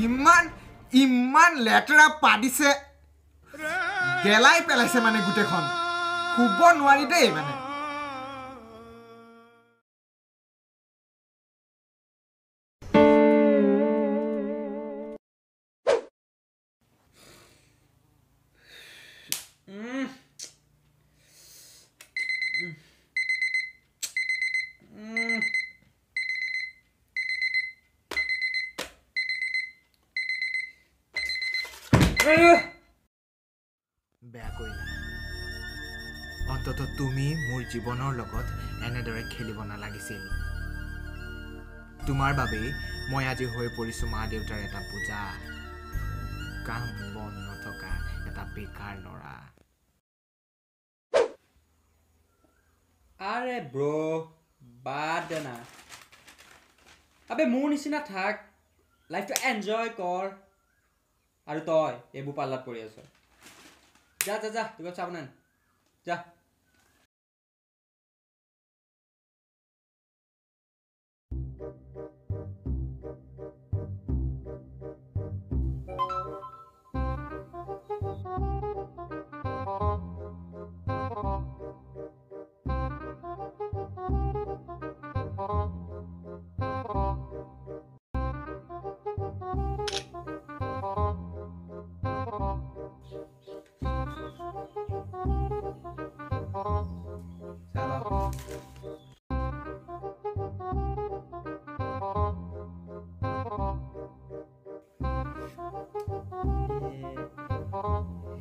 ইমান লেটেৰা পাদিছে গেলাই পেলাইছে মানে গুটেখন খুব নোৱাৰি দেই মানে বেয়া কৰিলা অন্তত তুমি মোৰ জীৱনৰ লগত এনেদৰে খেলিব নালাগিছিল তোমাৰ বাবে মই আজি হৈ পৰিছো মা দেউতাৰ এটা পূজা কাম বন নথকা এটা বেকাৰ ল'ৰা আৰে ব্ৰো বাদ দে না আবে মোৰ নিচিনা থাক লাইফটো এনজয় কৰ আৰু তই এইবোৰ পাল্লাত পৰি আছ যা যা যা তোক চাব নাই যা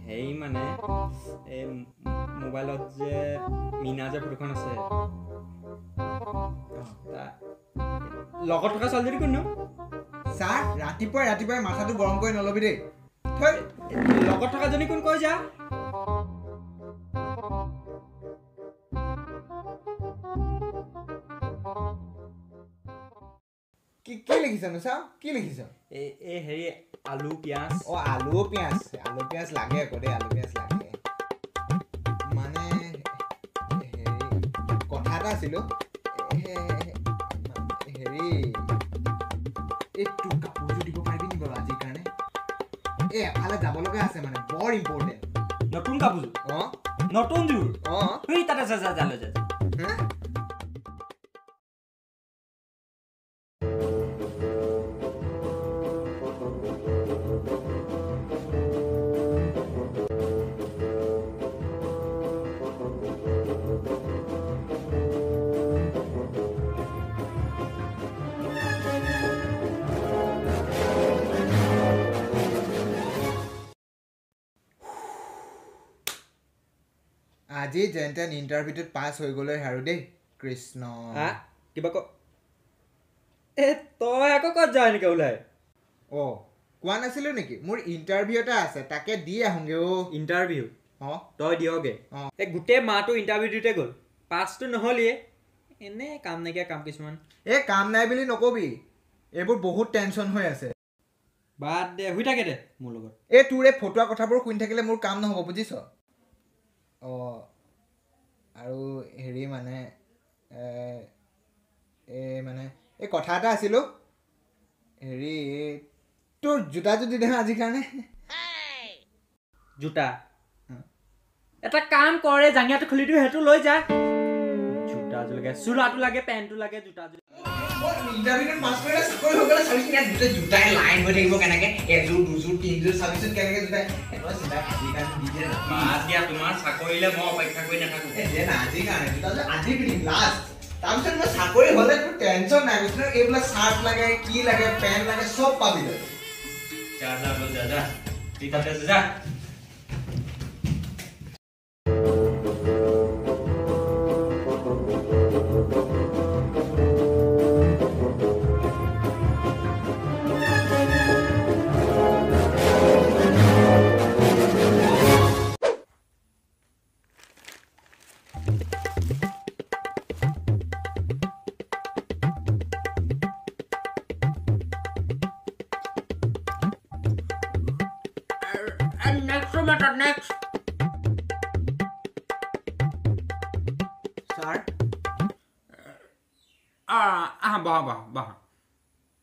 হেই মানে এই মোবাইলত যে মিনা যে ফটোখন আছে লগত থকা ছোৱালীজনী কোননো ছাৰ ৰাতিপুৱাই মাথাটো গৰম কৰি নলবি দেই লগত থকা জনী কোন কৈ যা কি লিখিছনো চাও কি লিখিছ এই হেৰি আলু পিয়াজ আলু পিয়াজ লাগে আকৌ দেই আলু পিয়াজ লাগে মানে হেৰি কথা এটা আছিলো হেৰি এই তোৰ কাপোৰযোৰ দিব পাৰিবি নি বাৰু আজিৰ কাৰণে এফালে যাব লগা আছে মানে বৰ ইম্পৰ্টেণ্ট নতুন কাপোৰযোৰ নতুন জোৰ তাতে যা লৈ যা আজি যেনতেন ইণ্টাৰভিউটোত পাছ হৈ গ'লে আৰু দেই কৃষ্ণ কিবা তই আকৌ ক'ত যা এনেকৈ ওলাই কোৱা নাছিলো নেকি মোৰ ইণ্টাৰভিউ এটা আছে তাকে দি আহোঁগে ইণ্টাৰভিউ তই দিয়গে এই গোটেই মাহটো ইণ্টাৰভিউ দিওঁতে গ'ল পাছটো নহ'লিয়ে এনে কাম নাইকিয়া কাম কিছুমান কাম নাই বুলি নকবি এইবোৰ বহুত টেনশ্যন হৈ আছে বাদ দে শুই থাকে দে মোৰ লগত তোৰ এই ফটোৱা কথাবোৰ শুনি থাকিলে মোৰ কাম নহ'ব বুজিছ আৰু হেৰি মানে এই কথা এটা আছিলো হেৰি তোৰ জোতা যদি দেখ আজিৰ কাৰণে জোতা এটা কাম কৰে জাঙিয়াটো খুলি দিওঁ সেইটো লৈ যা জোতাযোৰ লাগে চোলাটো লাগে পেণ্টটো লাগে জোতাযোৰ তোমাৰ চাকৰিলে মই অপেক্ষা কৰি নাথাকো তাৰপিছত মই চাকৰি হ'লে তোৰ টেনশ্যন নাই এইবিলাক চাৰ্ট লাগে কি লাগে পেণ্ট লাগে চব পাবি তই যা ঠিক আছে যা Next. Sir? Bah.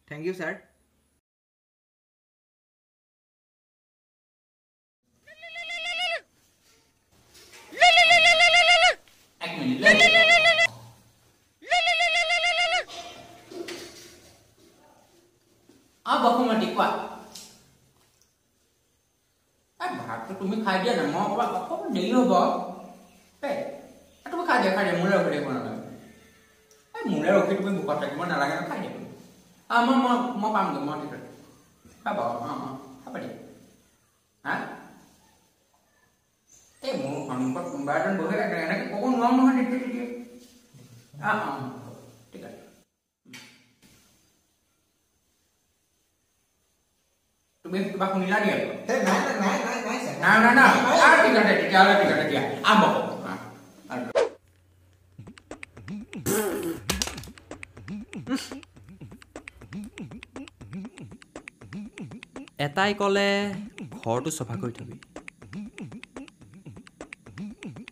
Thank you, sir. ভাতটো তুমি খাই দিয়া না মই অকমান অকমান দেৰি হ'ব তুমি খাই দিয়া মোলে ৰখি থাকিব নালাগে মোলে ৰখি তুমি ভোকত থাকিব নালাগে ন খাই দিয়া মই পামগৈ মই ঠিক আছে খাব খাব দিয়া হা এই মোৰ সন্মুখত কোনোবা এজন বহি থাকে এনেকৈ ক'ব নোৱাৰো নহয় তেতিয়া ঠিক আছে তুমি কিবা শুনিলা নি আৰু নাই ঠিক আছে তেতিয়াহ'লে ঠিক আছে দিয়া আৰম্ভ কৰোঁ এটাই ক'লে ঘৰটো চফা কৰি থবি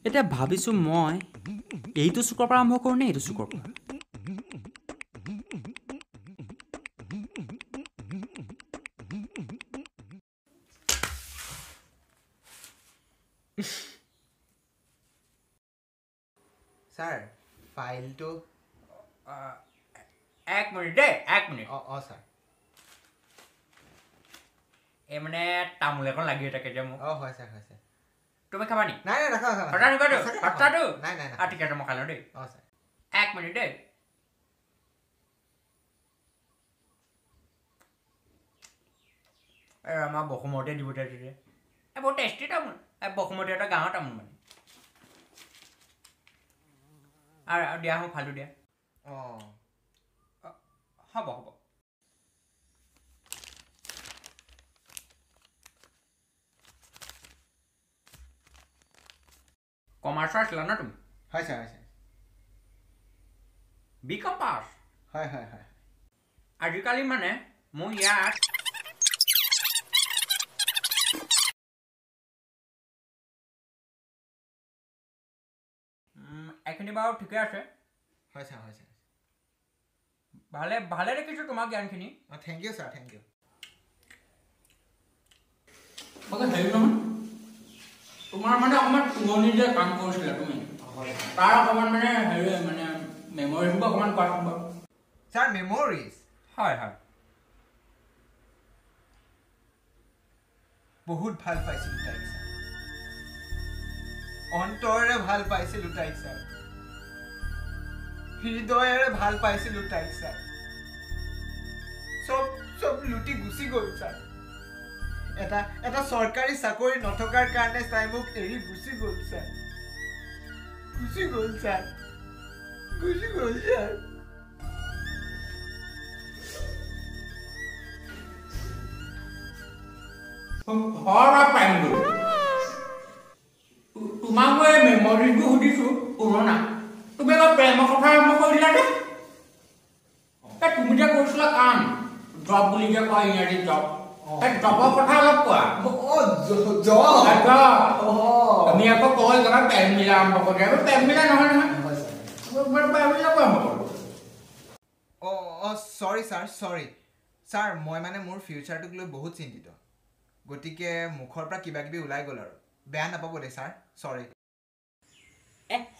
এতিয়া ভাবিছোঁ মই এইটো চুকৰ পৰা আৰম্ভ কৰোঁ নে এইটো চুকৰ পৰা স্যাৰ ফাইলটো এক মিনিট দেই এক মিনিট স্যাৰ এই মানে তামোল এখন লাগি থাকে যে মোক হয় স্যাৰ তুমি খাবা নি নাই ৰাখা নাই ঠিক আছে মই খাই লওঁ দেই স্যাৰ এক মিনিট দেই আমাৰ বসুমতে দিব যে বহুত টেষ্টি তামোল বসুমতি এটা গাঁৱৰ তামোল মানে আৰু দিয়া হওঁ ফালো দিয়া হ'ব কমাৰ্চৰ আছিলা ন তুমি হয় স্যাৰ বিকম পাছ হয় আজিকালি মানে মোৰ ইয়াত এইখিনি বাৰু ঠিকে আছে হয় স্যাৰ ভালে দেখিছোঁ তোমাৰ জ্ঞানখিনি thank you sir thank you হেৰি নহয় তোমাৰ মানে অকণমান পুৰণি যে কাম কৰিছিলা তুমি তাৰ অকণমান মানে হেৰি মানে মেমৰিজবোৰ অকণমান কোৱাচোন বাৰু স্যাৰ মেমৰিজ হয় বহুত ভাল পাইছিলোঁ তাইক স্যাৰ অন্তৰেৰে ভাল পাইছিলোঁ তাইক স্যাৰ হৃদয়েৰে ভাল পাইছিলোঁ তাইক স্যাৰ চব লুটি গুচি গ'ল স্যাৰ এটা চৰকাৰী চাকৰি নথকাৰ কাৰণে তাই মোক এৰি গুচি গ'ল স্যাৰ তোমাক মই মেমৰিজবোৰ সুধিছোঁ পুৰণা তুমি এবাৰ প্ৰেমৰ কথা আৰম্ভ কৰিলা নে তুমি যে কৰিছিলা কাম জব বুলি যে কয় ইংৰাজীত জব জবৰ কথা অলপ কোৱা আমি আকৌ কয় জনাত প্ৰেম মিলা আৰম্ভ কৰি প্ৰেম মিলা নহয় স্যাৰ মই মানে মোৰ ফিউচাৰটোক লৈ বহুত চিন্তিত গতিকে মুখৰ পৰা কিবা কিবি ওলাই গ'ল আৰু বেয়া নাপাব দেই স্যাৰ চৰি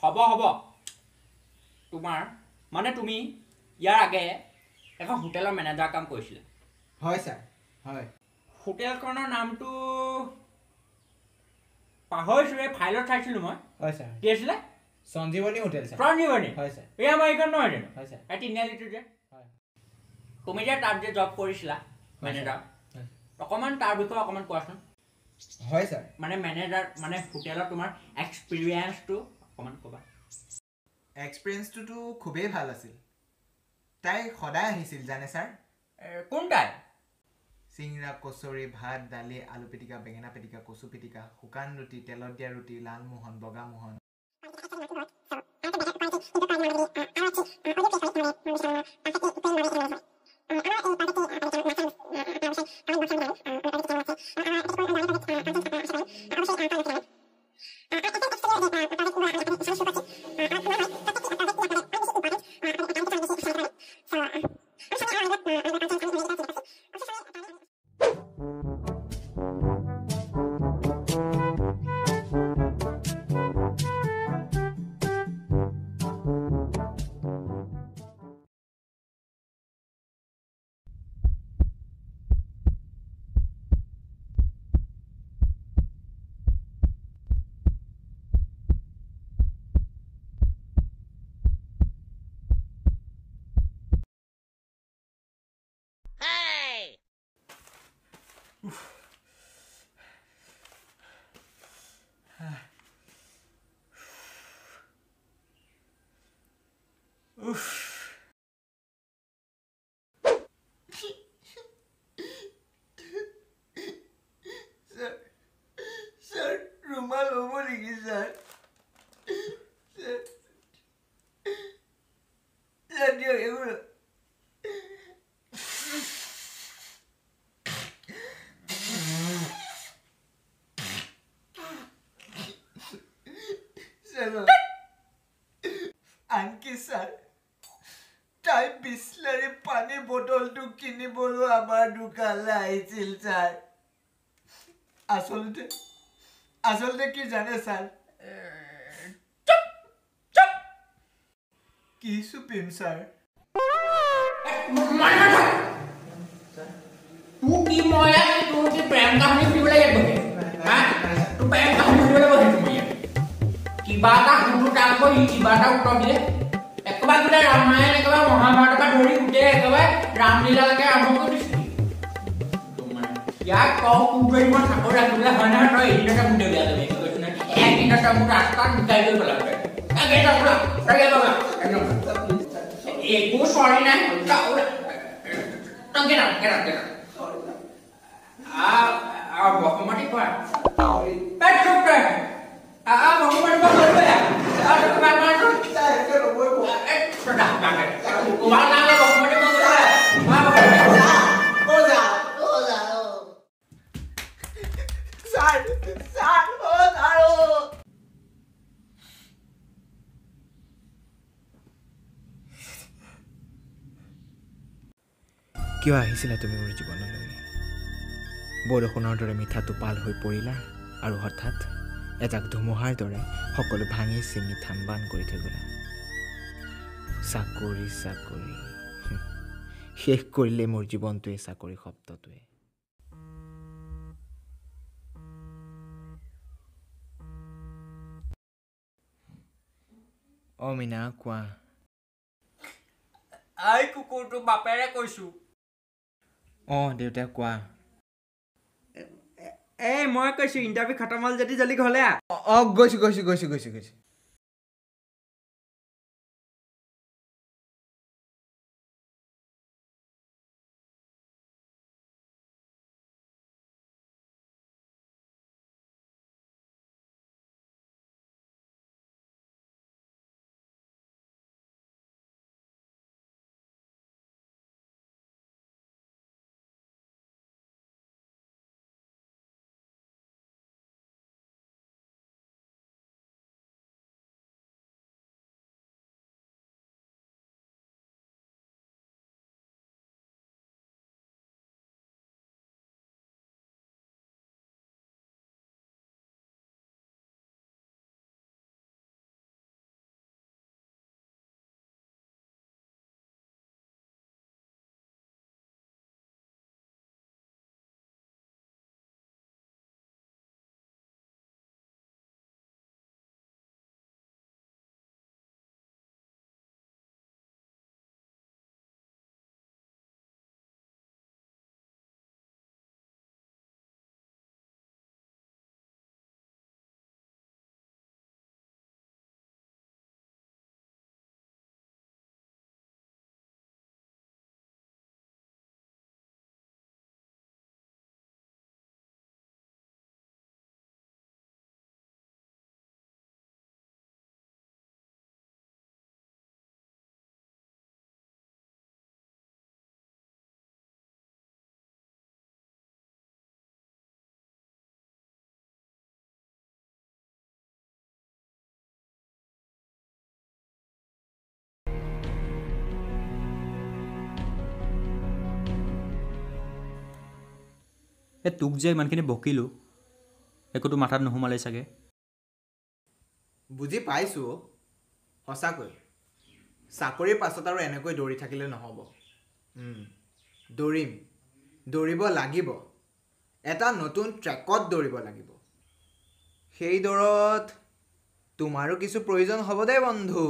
হ'ব তোমাৰ মানে তুমি ইয়াৰ আগে এখন হোটেলৰ মেনেজাৰ কাম কৰিছিলা হয় স্যাৰ হয় হোটেলখনৰ নামটো পাহৰিছোঁ এই ফাইলত চাইছিলোঁ মই হয় স্যাৰ কি আছিলে সঞ্জীৱনী হোটেল স্যাৰ সঞ্জীৱনী হয় স্যাৰ এই আমাৰ এইখন নহয় জানো হয় স্যাৰ এই তিনিআলিটো যে হয় তুমি যে তাত যে জব কৰিছিলা মেনেজাৰ অকণমান তাৰ বিষয়ে অকণমান কোৱাচোন হয় স্যাৰ মানে মেনেজাৰ মানে হোটেলত তোমাৰ এক্সপিৰিয়েঞ্চটো অকণমান ক'বা এক্সপিৰিয়েঞ্চটোতো খুবেই ভাল আছিল তাই সদায় আহিছিল জানে স্যাৰ কোন তাই চিংৰা কচৰি ভাত দালি আলু পিটিকা বেঙেনা পিটিকা কচু পিটিকা শুকান ৰুটি তেলত দিয়া ৰুটি লালমোহন বগামোহন আনকি স্যাৰ তাই বিসলাৰি পানী বটলটো কিনিবলৈ আমাৰ দোকানলৈ আহিছিল স্যার আসলতে কি জানে স্যার কি সুপিম স্যার तू की मोया तू की प्रेम कहानी सुनले येत बघे हां तू प्रेम कहानी सुनले बघे तुम्ही की बाता हुडू टाको की बाता उत्तर दिले एकबार गुडे रामायण एकबार महाभारत का धोरी गुडे एकबार रामलीला के आरंभ दिसली या कौ कुगई मा ठाकुर राखिले हना तो एदिनटा गुडे बिया देबे কৈছনা এক দিনটা মু রাস্তা গুটাই গৈ পেলাবে আগে যাবলা আগে বাবা একদম একো সরি না Don't get up. Bagaimana kau? Betul kan? Bagaimana kau berbuat? Bagaimana tu? Sudah, banget. Kau nak bagaimana kau berbuat? Sar. কিয় আহিছিলা তুমি মোৰ জীৱনলৈ বৰষুণৰ দৰে মিঠা টোপাল হৈ পৰিলা আৰু হঠাৎ এজাক ধুমুহাৰ দৰে সকলো ভাঙি চিঙি থানবান কৰি থৈ গলা চাকৰি শেষ কৰিলে মোৰ জীৱনটোৱে চাকৰি শব্দটোৱে মিনা কোৱা আই কুকুৰটো বাপেৰে কৈছো দেউতা কোৱা মই কৈছো ইণ্টাৰভিউ খতম হ'ল যদি জলদি ঘৰলে গৈছো তোক যে ইমানখিনি বকিলো একোটো মাথাত নোসোমালে চাগে বুজি পাইছো সঁচাকৈ চাকৰিৰ পাছত আৰু এনেকৈ দৌৰি থাকিলে নহব দৌৰিব লাগিব এটা নতুন ট্ৰেকত দৌৰিব লাগিব সেই দৌৰত তোমাৰো কিছু প্ৰয়োজন হ'ব দে বন্ধু